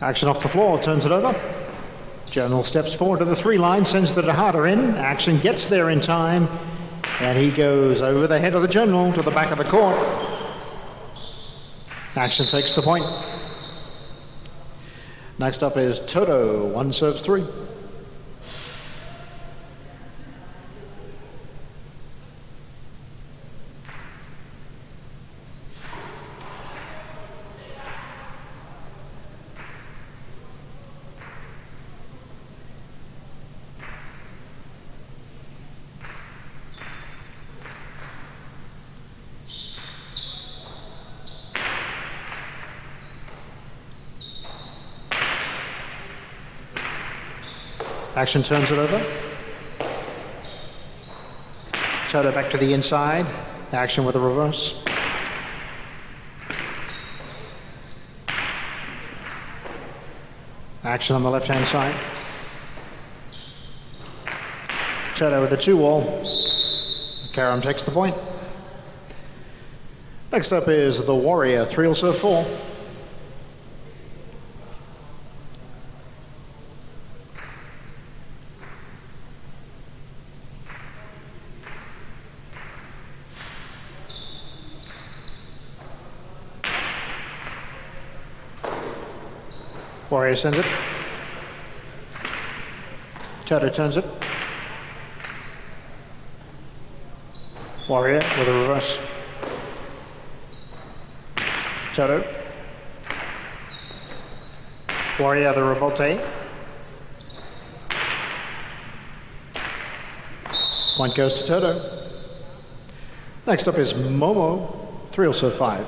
Action off the floor, turns it over. General steps forward to the 3 line, sends the Dahada in. Action gets there in time, and he goes over the head of the General to the back of the court. Action takes the point. Next up is Toto, 1 serves 3. Action turns it over. Toto back to the inside. Action with a reverse. Action on the left-hand side. Toto with the 2-wall. Karam takes the point. Next up is the Warrior, 3 will serve 4. Warrior sends it. Toto turns it. Warrior with a reverse. Toto. Warrior the revolte. Point goes to Toto. Next up is Momo, 3 will serve 5.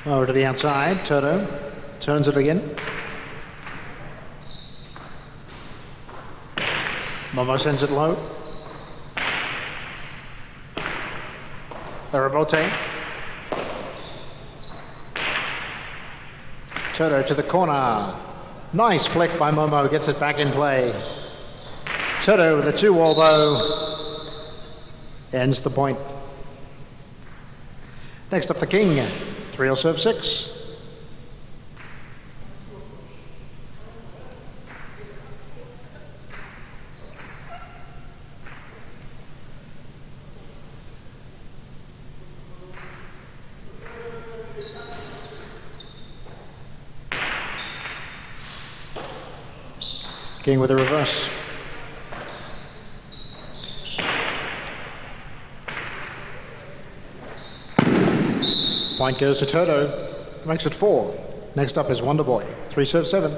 Over to the outside, Toto turns it again. Momo sends it low. The revolte. Toto to the corner. Nice flick by Momo, gets it back in play. Toto with a 2-wall bow. Ends the point. Next up the King. 3 will serve 6. King with a reverse. Point goes to Toto, makes it 4. Next up is Wonder Boy, 3 serve 7.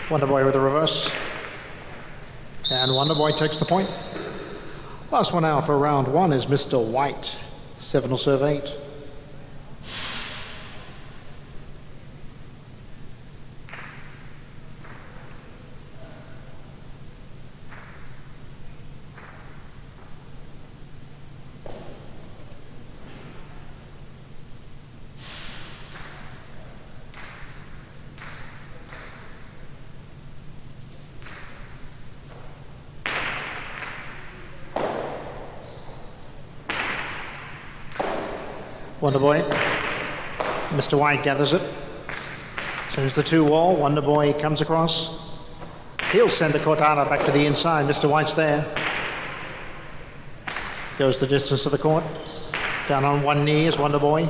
Wonder Boy with a reverse. And Wonder Boy takes the point. Last one out for round 1 is Mr. White, 7 will serve 8. Wonder Boy. Mr. White gathers it. Sends the 2-wall. Wonder Boy comes across. He'll send the Cortada back to the inside. Mr. White's there. Goes the distance to the court. Down on one knee is Wonder Boy.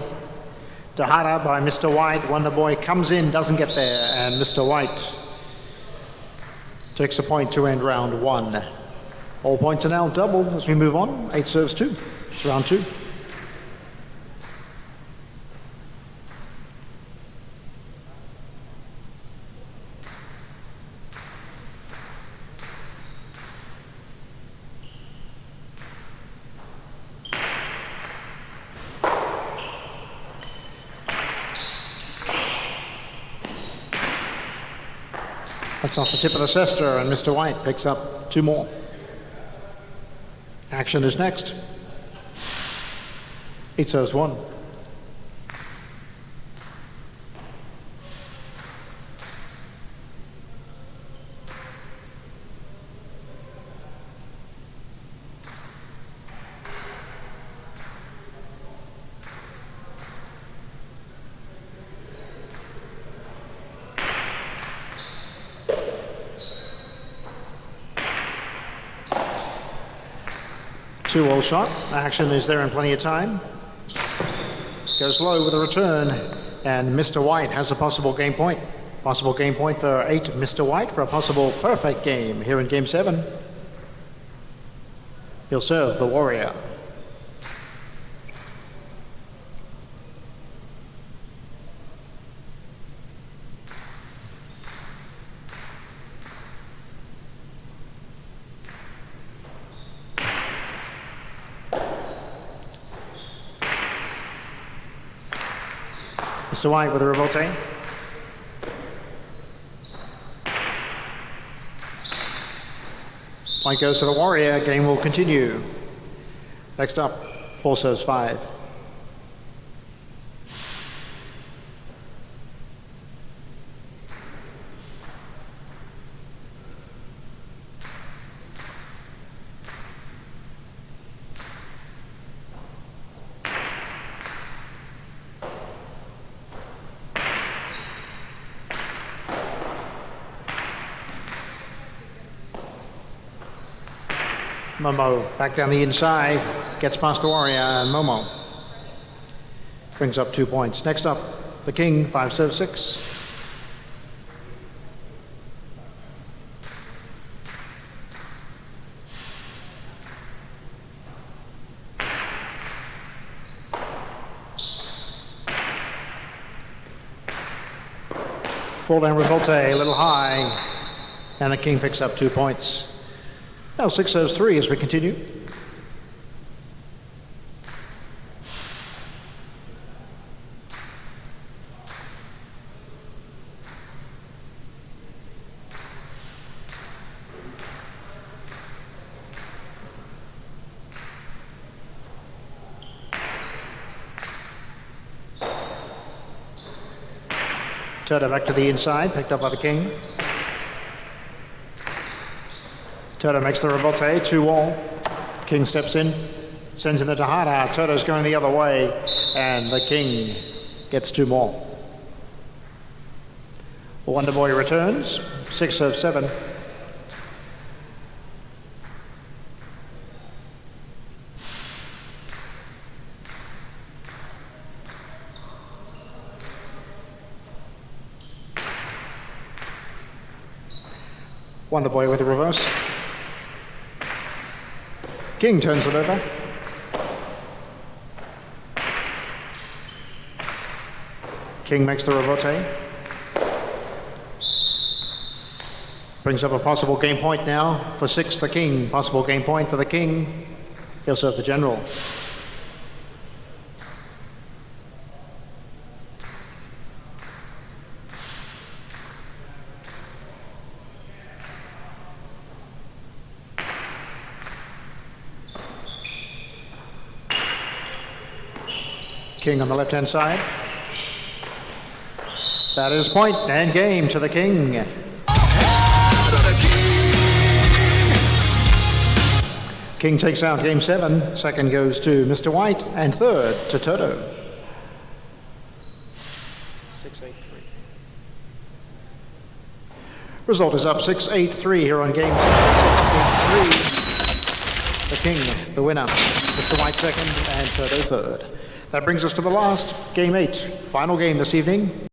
Dahada by Mr. White. Wonder Boy comes in, doesn't get there, and Mr. White takes a point to end round 1. All points are now double as we move on. 8 serves 2. It's round 2. That's off the tip of the cester, and Mr. White picks up 2 more. Action is next. 8 serves 1. Two-all shot. Action is there in plenty of time. Goes low with a return, and Mr. White has a possible game point. Possible game point for 8, Mr. White, for a possible perfect game here in Game 7. He'll serve the Warrior. Mr. White with a revolte. Point goes to the Warrior. Game will continue. Next up, 4 serves 5. Momo back down the inside, gets past the Warrior, and Momo brings up 2 points. Next up, the King, 5 serves 6. Fall down revolte, a little high, and the King picks up 2 points. Now 6 serves 3 as we continue. Turner back to the inside, picked up by the King. Turner makes the revolte, 2-all. King steps in, sends in the Tahara. Turner's going the other way, and the King gets 2 more. Wonder Boy returns, 6 serves 7. Wonder Boy with a reverse. King turns it over. King makes the revolte. Brings up a possible game point now for 6, the King. Possible game point for the King. He'll serve the General. King on the left-hand side. That is point and game to the King. King takes out Game 7. Second goes to Mr. White, and third to Toto. 6-8-3. Result is up 6-8-3 here on Game 7. 6-8-3. The King, the winner. Mr. White second, and Toto third. That brings us to the last, Game 8, final game this evening.